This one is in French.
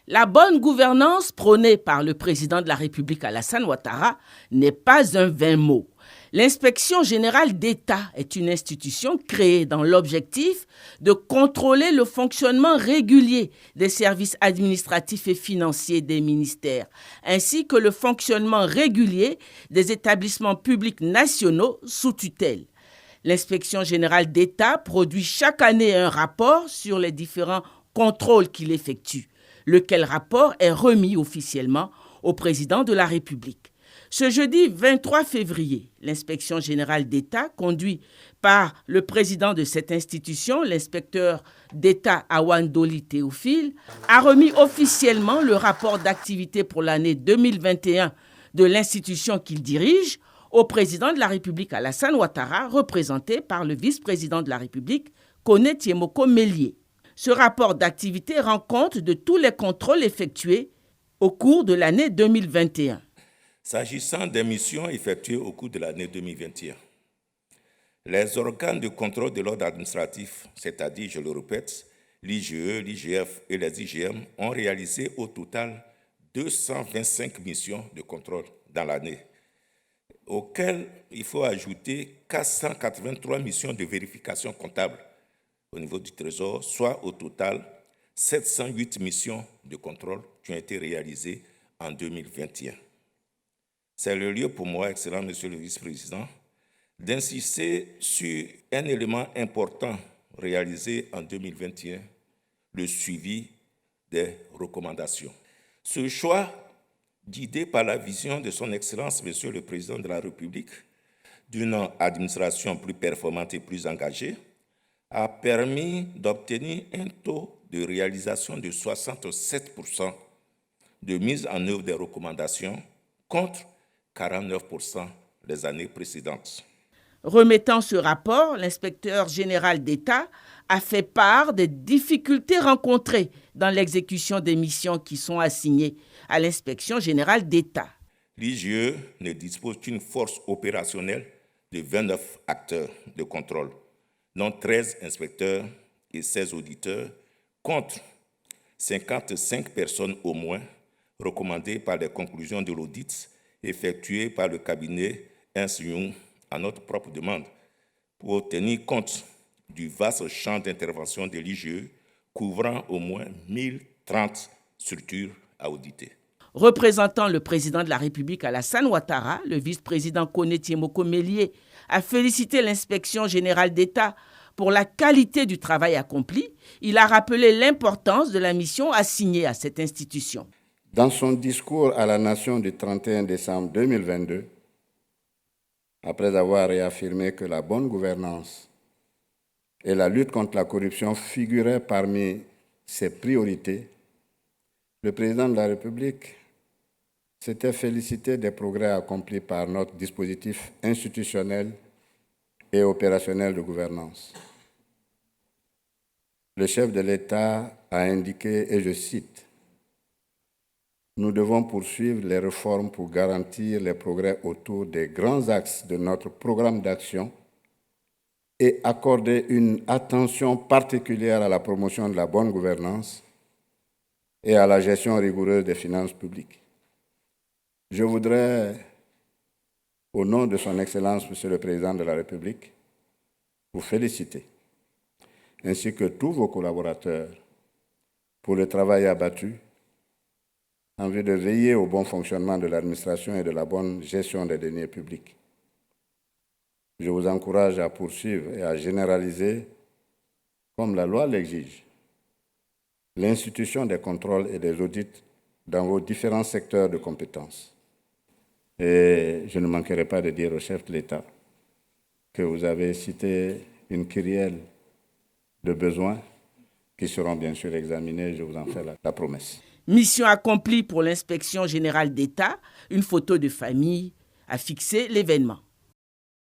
La bonne gouvernance prônée par le président de la République Alassane Ouattara n'est pas un vain mot. L'Inspection générale d'État est une institution créée dans l'objectif de contrôler le fonctionnement régulier des services administratifs et financiers des ministères, ainsi que le fonctionnement régulier des établissements publics nationaux sous tutelle. L'Inspection générale d'État produit chaque année un rapport sur les différents contrôles qu'il effectue, lequel rapport est remis officiellement au président de la République. Ce jeudi 23 février, l'Inspection générale d'État, conduite par le président de cette institution, l'inspecteur d'État Awandoli Théophile, a remis officiellement le rapport d'activité pour l'année 2021 de l'institution qu'il dirige au président de la République Alassane Ouattara, représenté par le vice-président de la République, Koné Tiemoko Mélié. Ce rapport d'activité rend compte de tous les contrôles effectués au cours de l'année 2021. S'agissant des missions effectuées au cours de l'année 2021, les organes de contrôle de l'ordre administratif, c'est-à-dire, je le répète, l'IGE, l'IGF et les IGM, ont réalisé au total 225 missions de contrôle dans l'année, auxquelles il faut ajouter 483 missions de vérification comptable au niveau du Trésor, soit au total 708 missions de contrôle qui ont été réalisées en 2021. C'est le lieu pour moi, excellent Monsieur le Vice-président, d'insister sur un élément important réalisé en 2021, le suivi des recommandations. Ce choix, guidé par la vision de son Excellence Monsieur le Président de la République, d'une administration plus performante et plus engagée, a permis d'obtenir un taux de réalisation de 67% de mise en œuvre des recommandations contre 49% les années précédentes. Remettant ce rapport, l'inspecteur général d'État a fait part des difficultés rencontrées dans l'exécution des missions qui sont assignées à l'inspection générale d'État. L'IGE ne dispose qu'une force opérationnelle de 29 acteurs de contrôle, dont 13 inspecteurs et 16 auditeurs, contre 55 personnes au moins recommandées par les conclusions de l'audit effectué par le cabinet Ernst & Young à notre propre demande pour tenir compte du vaste champ d'intervention de l'IGE couvrant au moins 1030 structures à auditer. Représentant le président de la République Alassane Ouattara, le vice-président Koné Tiemoko Mélié a félicité l'inspection générale d'État pour la qualité du travail accompli. Il a rappelé l'importance de la mission assignée à cette institution. Dans son discours à la nation du 31 décembre 2022, après avoir réaffirmé que la bonne gouvernance et la lutte contre la corruption figuraient parmi ses priorités, le président de la République s'était félicité des progrès accomplis par notre dispositif institutionnel et opérationnel de gouvernance. Le chef de l'État a indiqué, et je cite, « Nous devons poursuivre les réformes pour garantir les progrès autour des grands axes de notre programme d'action et accorder une attention particulière à la promotion de la bonne gouvernance et à la gestion rigoureuse des finances publiques. » Je voudrais, au nom de son Excellence, Monsieur le Président de la République, vous féliciter, ainsi que tous vos collaborateurs, pour le travail abattu en vue de veiller au bon fonctionnement de l'administration et de la bonne gestion des deniers publics. Je vous encourage à poursuivre et à généraliser, comme la loi l'exige, l'institution des contrôles et des audits dans vos différents secteurs de compétences. Et je ne manquerai pas de dire au chef de l'État que vous avez cité une kyrielle de besoins qui seront bien sûr examinés, je vous en fais la promesse. Mission accomplie pour l'inspection générale d'État, une photo de famille a fixé l'événement.